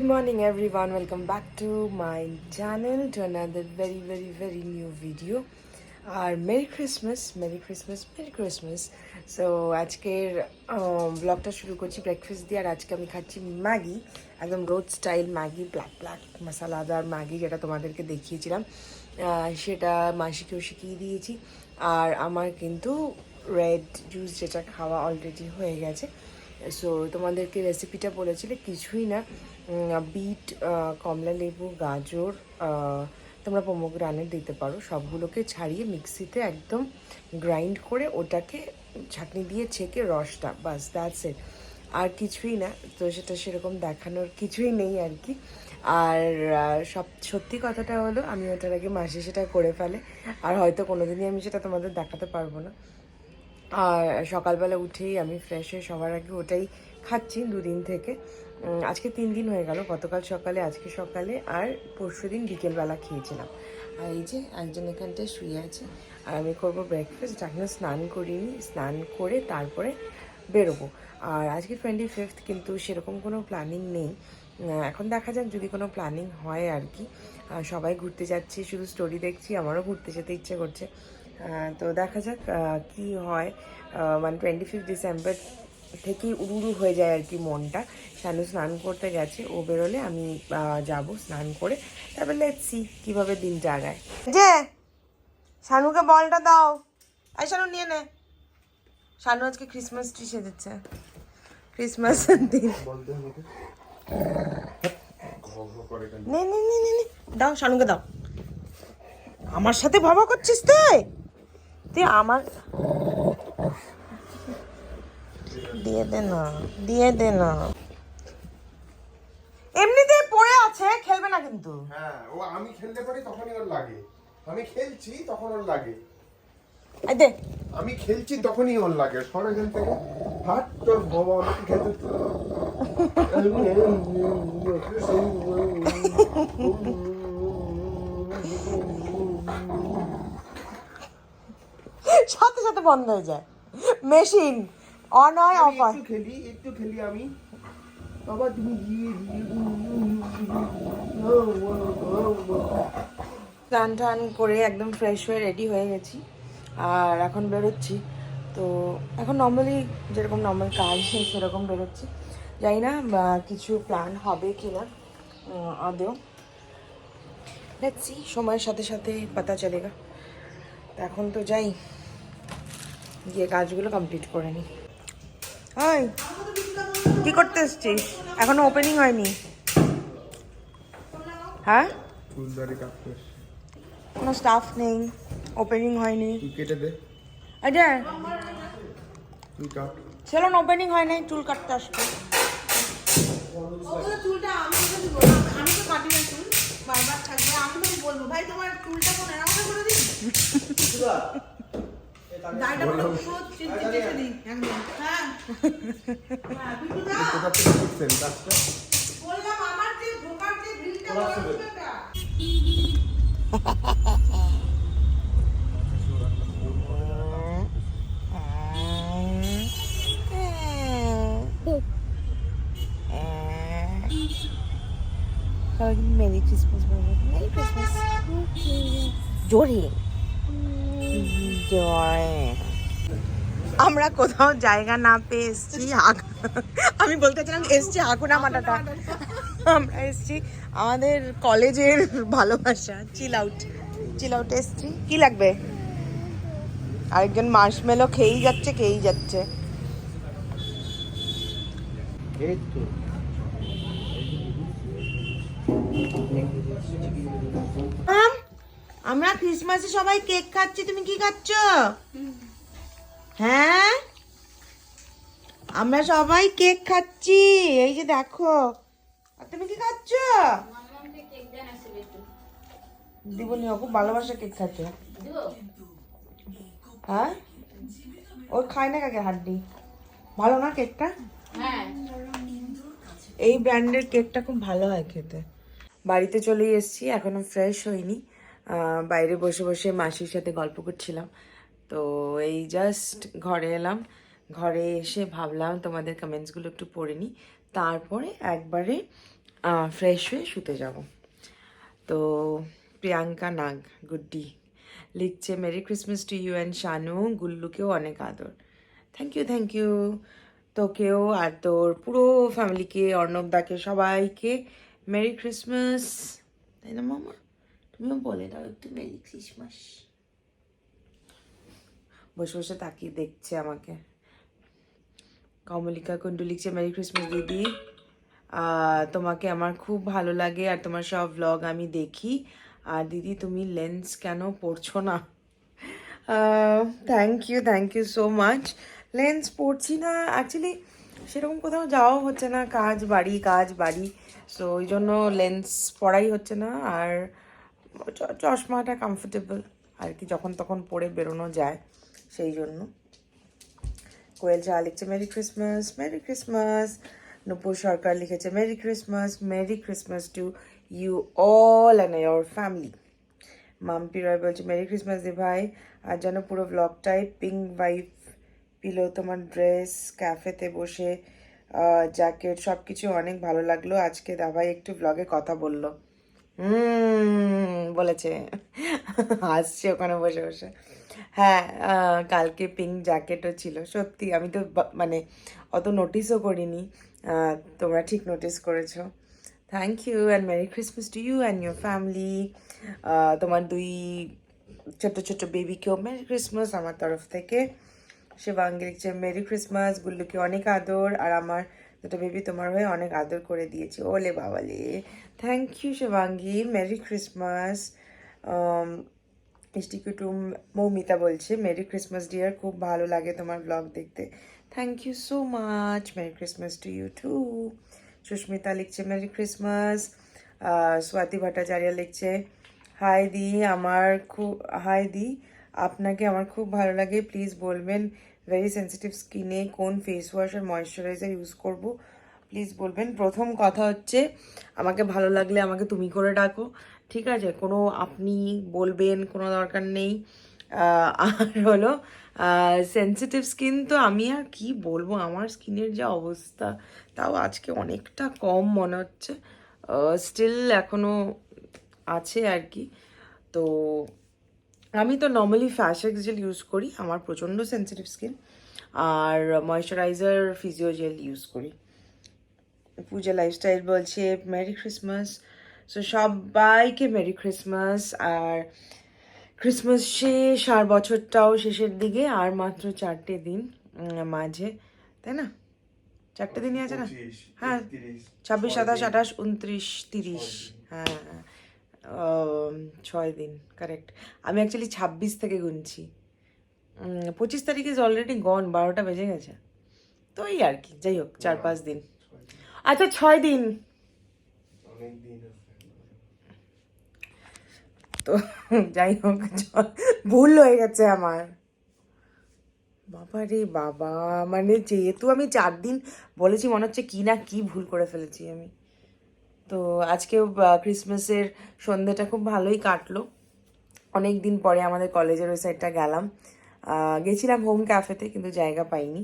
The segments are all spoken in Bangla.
Good morning everyone, welcome back to my channel to another very new video. আর merry Christmas merry Christmas merry Christmas. So আজকের ব্লগটা শুরু করছি ব্রেকফাস্ট দিয়ে। আর আজকে আমি খাচ্ছি ম্যাগি, একদম road style Maggi, black black মশলাদার ম্যাগি, যেটা তোমাদেরকে দেখিয়েছিলাম। সেটা মাসিকেও শিখিয়ে দিয়েছি। আর আমার কিন্তু রেড জুস যেটা খাওয়া অলরেডি হয়ে গেছে। সো তোমাদেরকে রেসিপিটা বলেছিলে, কিছুই না, বিট, কমলা লেবু, গাজর, তোমরা পোমোগ্রানেট দিতে পারো, সবগুলোকে ছাড়িয়ে মিক্সিতে একদম গ্রাইন্ড করে ওটাকে ছাঁকনি দিয়ে ছেঁকে রসটা, বাস দ্যাটস ইট, আর কিছুই না। তো সেটা সেরকম দেখানোর কিছুই নেই আর কি। আর সত্যি কথাটা হলো, আমি ওটার আগে মাসি সেটা করে ফেলে, আর হয়তো কোনোদিনই আমি সেটা তোমাদের দেখাতে পারবো না। আর সকালবেলা উঠেই আমি ফ্রেশ হয়ে সবার আগে ওটাই খাচ্ছি দুদিন থেকে। আজকে 3 দিন হয়ে গেল, গতকাল সকালে, আজকে সকালে, আর পরশুদিন বিকেলবেলা খেয়েছিলাম। আর এই যে একজন এখানটায় শুয়ে আছে, আর আমি করবো ব্রেকফাস্ট। এখনও স্নান করিনি, স্নান করে তারপরে বেরোবো। আর আজকে 25th, কিন্তু সেরকম কোনো প্ল্যানিং নেই। এখন দেখা যাক যদি কোনো প্ল্যানিং হয় আর কি। সবাই ঘুরতে যাচ্ছে, শুধু স্টোরি দেখছি, আমারও ঘুরতে যেতে ইচ্ছে করছে। তো দেখা যাক কি হয়। মানে 25 ডিসেম্বর থেকেই উড়ু হয়ে যায় আর কি মনটা। শানু স্নান করতে গেছে, ও বেরোলে আমি যাব স্নান করে, তারপর লেটস সি কীভাবে দিনটা আগায়। যে শানুকে বলটা দাও, এই শানু নিয়ে নে। শানু আজকে ক্রিসমাস ট্রি সেজেছে, ক্রিসমাস দিন। নে নে নে নে নে, দাও শানুকে দাও। আমার সাথে ভাবা করছিস তুই? তুই আমার দিয়ে দে না, দিয়ে দে না, এমনিতে পড়ে আছে, খেলবে না কিন্তু। হ্যাঁ, ও আমি খেলতে পারি তখনই ওর লাগে, আমি খেলছি তখন ওর লাগে। এই দে, আমি খেলছি তখনই ওর লাগে। সর এখান থেকে, হাট তোর বাবা, আমাকে খেলতে সাথে সাথে বন্ধ হয়ে যায় মেশিন, অন হয় অফ হয়। একটু খেলি আমি। বাবা তুমি স্নান টান করে একদম ফ্রেশ হয়ে রেডি হয়ে গেছি, আর এখন বেরোচ্ছি। তো এখন নর্মালি যেরকম নর্মাল কাজ সেরকম বেরোচ্ছি। জানি না কিছু প্ল্যান হবে কি না আদেও, দেখছি সময়ের সাথে সাথে পাতা চলেগা। এখন তো যাই, গিয়ে কাজগুলো কমপ্লিট করে নিই। ওই কি করতে এসছিস? এখনো ওপেনিং হয়নি? হ্যাঁ, ফুলদারি কাটতে কোনো স্টাফ নেই, ওপেনিং হয়নি। তুই কেটে দে, আচ্ছা তুই কাট। সেলুন ওপেনিং হয় নাই, চুল কাটতে আসবে। চুলটা আমি দিব, আমি তো কাটি না চুল, বারবার থাকবে। আমি তো বলবো ভাই তোমার চুলটা কোন এরকম করে দিই, দাইটা পুরো চিটচিটে দিই একদম। হ্যাঁ হ্যাঁ বিটুদা, কোথা থেকে শিখছেন কাজটা? বললাম আমার যে ঢোকার যে গ্রিলটা বড় ছিলটা। মেরি ক্রিসমাস, মেরি ক্রিসমাস জোরে জোরে। আমরা কোথাও জায়গা না পেয়ে এসছি, আমি বলতে চাইলাম এসছি হাকুনা মাটাটা। আমরা এসছি আমাদের কলেজের ভালোবাসা, চিল আউট, চিল আউট এসছি। কি লাগবে? আরেকজন মার্শমেলো খেয়েই যাচ্ছে, খেয়েই যাচ্ছে। এই তো আমরা ক্রিসমাসে সবাই কেক খাচ্ছি, তুমি কি খাচ্ছ? হ্যাঁ, আমরা সবাই কেক খাচ্ছি, এই যে দেখো। আর তুমি কি খাচ্ছ? দিবনি, খুব ভালোবাসা কেক খাচ্ছে। হ্যাঁ, ওর খায় না কাকে হাড্ডি। ভালো না কেকটা? এই ব্র্যান্ডের কেকটা খুব ভালো হয় খেতে। বাড়িতে চলেই এসেছি, এখনো ফ্রেশ হইনি। বাইরে বসে বসে মাসির সাথে গল্প করছিলাম। তো এই জাস্ট ঘরে এলাম, ঘরে এসে ভাবলাম তোমাদের কমেন্টসগুলো একটু পড়ে নিই, তারপরে একবারে ফ্রেশ হয়ে শুতে যাব। তো প্রিয়াঙ্কা নাগ গুড্ডি লিখছে merry Christmas to you and Shanu, গুল্লুকেও অনেক আদর। থ্যাংক ইউ তোকেও আর তোর পুরো ফ্যামিলিকে, অর্ণবদাকে, সবাইকে মেরি ক্রিসমাস। তাই না মামা? তুমিও বলে দাও একটু মেরি ক্রিসমাস। বসে বসে তাকিয়ে দেখছে আমাকে। কমলিকা কুন্ডু লিখছে মেরি ক্রিসমাস দিদি, তোমাকে আমার খুব ভালো লাগে আর তোমার সব ভ্লগ আমি দেখি। আর দিদি তুমি লেন্স কেন পরছো না? Thank you so much. Lens পরছি না অ্যাকচুয়ালি, সেরকম কোথাও যাওয়া হচ্ছে না, কাজ বাড়ি, সো ওই জন্য লেন্স পরাই হচ্ছে না। আর চশমাটা কমফোর্টেবল আর কি, যখন তখন পরে বেরোনো যায় সেই জন্য। কোয়েল চা লিখছে মেরি ক্রিসমাস। নুপুর সরকার লিখেছে merry Christmas to you all and your family. Mampi Roy বলছে মেরি ক্রিসমাস দি ভাই, আর যেন পুরো ব্লগটাই পিঙ্ক ভাইব পিলো, তোমার ড্রেস, ক্যাফেতে বসে, জ্যাকেট সব কিছু অনেক ভালো লাগলো। আজকে দাভাই একটু ব্লগে কথা বললো, বলেছে, হাসছে ওখানে বসে বসে। হ্যাঁ, কালকে পিঙ্ক জ্যাকেটও ছিল। সত্যি আমি তো মানে অত নোটিসও করিনি, তোমরা ঠিক নোটিস করেছো। Thank you and merry Christmas to you and your family. তোমার দুই ছোট বেবিকেও মেরি ক্রিসমাস আমার তরফ থেকে। শিবাঙ্গী লিখছে মেরি ক্রিসমাস, গুল্লুকে অনেক আদর, আর আমার দুটো বেবি তোমার হয়ে অনেক আদর করে দিয়েছে। ওলে বাবালে, thank you Shivangi, merry Christmas. মিষ্টি কুটুম মৌমিতা বলছে মেরি ক্রিসমাস ডিয়ার, খুব ভালো লাগে তোমার ব্লগ দেখতে। Thank you so much, merry Christmas to you too. Susmita লিখছে মেরি ক্রিসমাস। স্বাতি ভট্টাচার্য লিখছে হাই দি, আপনাকে আমার খুব ভালো লাগে, প্লিজ বলবেন ভেরি সেন্সিটিভ স্কিনে কোন ফেস ওয়াশ আর ময়শ্চারাইজার ইউজ করব, প্লিজ বলবেন। প্রথম কথা হচ্ছে, আমাকে ভালো লাগলে আমাকে তুমি করে ডাকো, ঠিক আছে? কোনো আপনি বলবেন কোনো দরকার নেই। আর হলো সেন্সিটিভ স্কিন, তো আমি আর কি বলবো, আমার স্কিনের যা অবস্থা, তাও আজকে অনেকটা কম মনে হচ্ছে, স্টিল এখনও আছে আর কি। তো আমি তো নর্মালি ফ্যাশেক্স জেল ইউজ করি, আমার প্রচণ্ড সেন্সিটিভ স্কিন, আর ময়শ্চারাইজার ফিজিও জেল ইউজ করি। পূজা লাইফস্টাইল বলছে মেরি ক্রিসমাস। সো সবাইকে মেরি ক্রিসমাস। আর ক্রিসমাস শেষ, আর বছরটাও শেষের দিকে, আর মাত্র 4টে দিন মাঝে, তাই না? 4টে দিনই আছে না? হ্যাঁ, 26, 27, 28, 29, 30। হ্যাঁ, 6 দিন কারেক্ট। আমি অ্যাকচুয়ালি 26 থেকে গুনছি, 25 তারিখে অলরেডি গন, 12টা বেজে গেছে। তো এই আর কি, যাই হোক 4-5 দিন, আচ্ছা 6 দিন। তো যাই হোক, ভুল হয়ে গেছে আমার, বাবা রে বাবা, মানে যেহেতু আমি 4 দিন বলেছি, মনে হচ্ছে কি না কি ভুল করে ফেলেছি আমি। তো আজকেও ক্রিসমাসের সন্ধ্যেটা খুব ভালোই কাটলো। অনেক দিন পরে আমাদের কলেজের ওই সাইডটা গেলাম, গেছিলাম হোম ক্যাফেতে, কিন্তু জায়গা পাইনি,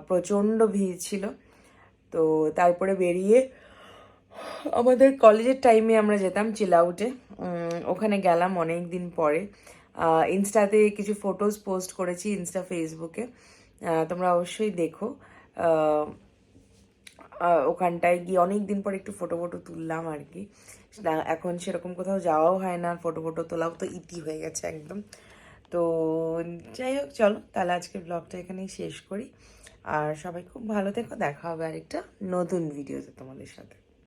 প্রচণ্ড ভিড় ছিল। তো তারপরে বেরিয়ে আমাদের কলেজের টাইমে আমরা যেতাম চিল আউটে, ওখানে গেলাম অনেক দিন পরে। ইনস্টাতে কিছু ফটোজ পোস্ট করেছি, ইনস্টা ফেসবুকে, তোমরা অবশ্যই দেখো। ওখানটায় গিয়ে অনেক দিন পর একটু ফটো তুললাম আর কি। এখন সেরকম কোথাও যাওয়াও হয় না, ফটো তোলাও তো ইতি হয়ে গেছে একদম। তো যাই হোক, চলো তাহলে আজকের ব্লগটা এখানেই শেষ করি, আর সবাই খুব ভালো থেকো, দেখা হবে আরেকটা নতুন ভিডিওতে তোমাদের সাথে।